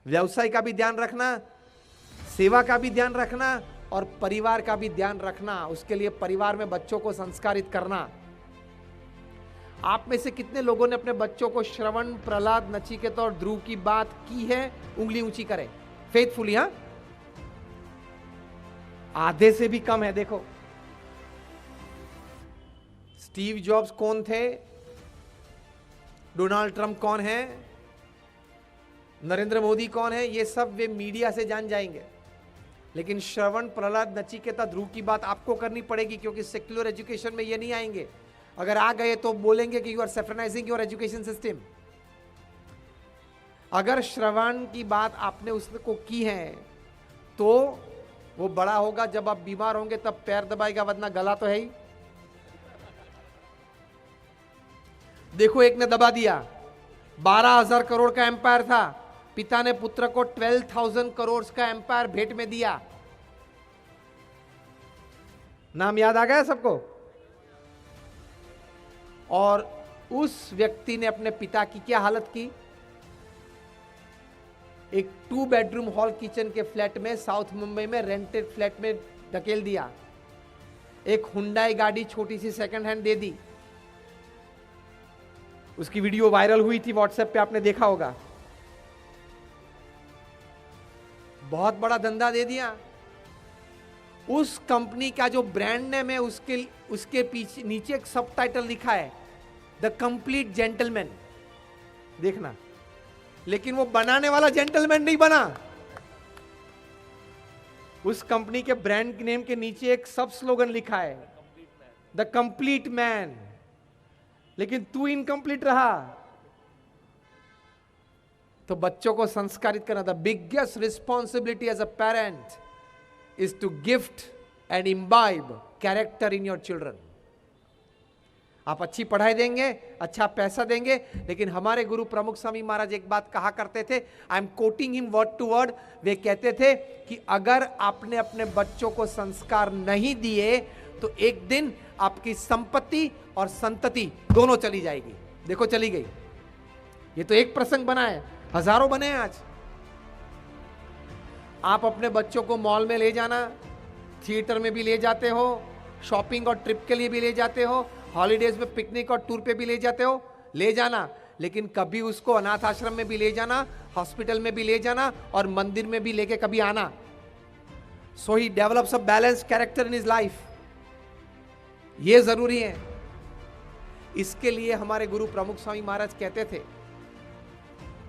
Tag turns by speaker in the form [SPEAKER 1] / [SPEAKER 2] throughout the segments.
[SPEAKER 1] व्यवसाय का भी ध्यान रखना, सेवा का भी ध्यान रखना और परिवार का भी ध्यान रखना। उसके लिए परिवार में बच्चों को संस्कारित करना। आप में से कितने लोगों ने अपने बच्चों को श्रवण, प्रहलाद, नचिकेत और ध्रुव की बात की है? उंगली ऊंची करें फेथफुली। हां, आधे से भी कम है। देखो, स्टीव जॉब्स कौन थे? डोनाल्ड ट्रंप कौन है? नरेंद्र मोदी कौन है? ये सब वे मीडिया से जान जाएंगे, लेकिन श्रवण, प्रहलाद, नचिकेता, ध्रुव की बात आपको करनी पड़ेगी, क्योंकि सेक्युलर एजुकेशन में ये नहीं आएंगे। अगर आ गए तो बोलेंगे कि you are saffronising your education system. अगर श्रवण की बात आपने उसको की है तो वो बड़ा होगा, जब आप बीमार होंगे तब पैर दबाएगा, वरना गला तो है ही। देखो, एक ने दबा दिया, 12,000 करोड़ का एम्पायर था, पिता ने पुत्र को 12,000 करोड़ का एम्पायर भेंट में दिया। नाम याद आ गया सबको? और उस व्यक्ति ने अपने पिता की क्या हालत की? एक 2 बेडरूम हॉल किचन के फ्लैट में साउथ मुंबई में रेंटेड फ्लैट में धकेल दिया। एक हुंडई गाड़ी छोटी सी सेकंड हैंड दे दी। उसकी वीडियो वायरल हुई थी व्हाट्सएप पे, आपने देखा होगा। बहुत बड़ा धंधा दे दिया। उस कंपनी का जो ब्रांड नेम है, उसके पीछे नीचे एक सब टाइटल लिखा है, द कंप्लीट जेंटलमैन। देखना, लेकिन वो बनाने वाला जेंटलमैन नहीं बना। उस कंपनी के ब्रांड नेम के नीचे एक सब स्लोगन लिखा है, द कंप्लीट मैन। लेकिन तू इनकम्प्लीट रहा। तो बच्चों को संस्कारित करना, the biggest responsibility as a parent is to gift and imbibe character in your children. आप अच्छी पढ़ाई देंगे, अच्छा पैसा देंगे, लेकिन हमारे गुरु प्रमुख स्वामी महाराज एक बात कहा करते थे, I am quoting him word to word. वे कहते थे कि अगर आपने अपने बच्चों को संस्कार नहीं दिए तो एक दिन आपकी संपत्ति और संतति दोनों चली जाएगी। देखो, चली गई। ये तो एक प्रसंग बना है, हजारों बने हैं आज। आप अपने बच्चों को मॉल में ले जाना, थिएटर में भी ले जाते हो, शॉपिंग और ट्रिप के लिए भी ले जाते हो, हॉलीडेज में पिकनिक और टूर पे भी ले जाते हो, ले जाना, लेकिन कभी उसको अनाथ आश्रम में भी ले जाना, हॉस्पिटल में भी ले जाना और मंदिर में भी लेके कभी आना। So he develops a balanced character in his life. ये जरूरी है। इसके लिए हमारे गुरु प्रमुख स्वामी महाराज कहते थे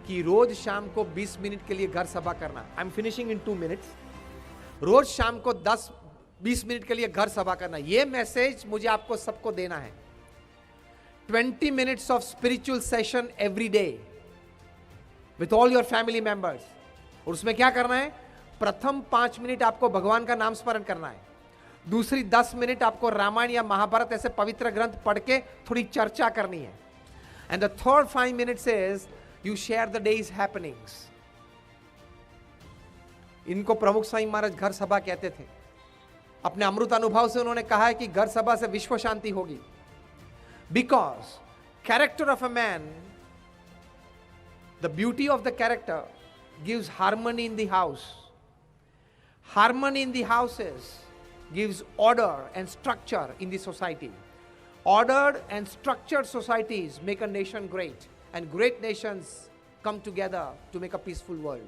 [SPEAKER 1] कि रोज शाम को 20 मिनट के लिए घर सभा करना। I am finishing in 2 minutes. रोज शाम को 10-20 मिनट के लिए घर सभा करना। यह मैसेज मुझे आपको सबको देना है। 20 minutes of spiritual session every day with all your family members. और उसमें क्या करना है? प्रथम 5 मिनट आपको भगवान का नाम स्मरण करना है, दूसरी 10 मिनट आपको रामायण या महाभारत ऐसे पवित्र ग्रंथ पढ़ के थोड़ी चर्चा करनी है। And the third 5 minutes is you share the days happenings. इनको प्रमुख स्वामी महाराज घर सभा कहते थे। अपने अमृत अनुभव से उन्होंने कहा है कि घर सभा से विश्व शांति होगी। Because character of a man, the beauty of the character gives harmony in the house. Harmony in the houses gives order and structure in the society. Ordered and structured societies make a nation great, and great nations come together to make a peaceful world.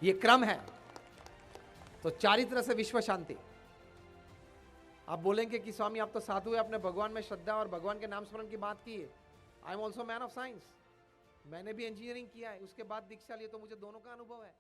[SPEAKER 1] ये क्रम है। तो चारित्र से विश्व शांति। आप बोलेंगे कि स्वामी आप तो साधु है, आपने भगवान में श्रद्धा और भगवान के नाम स्मरण की बात की है। I am also man of science. मैंने भी इंजीनियरिंग किया है, उसके बाद दीक्षा ली, तो मुझे दोनों का अनुभव है।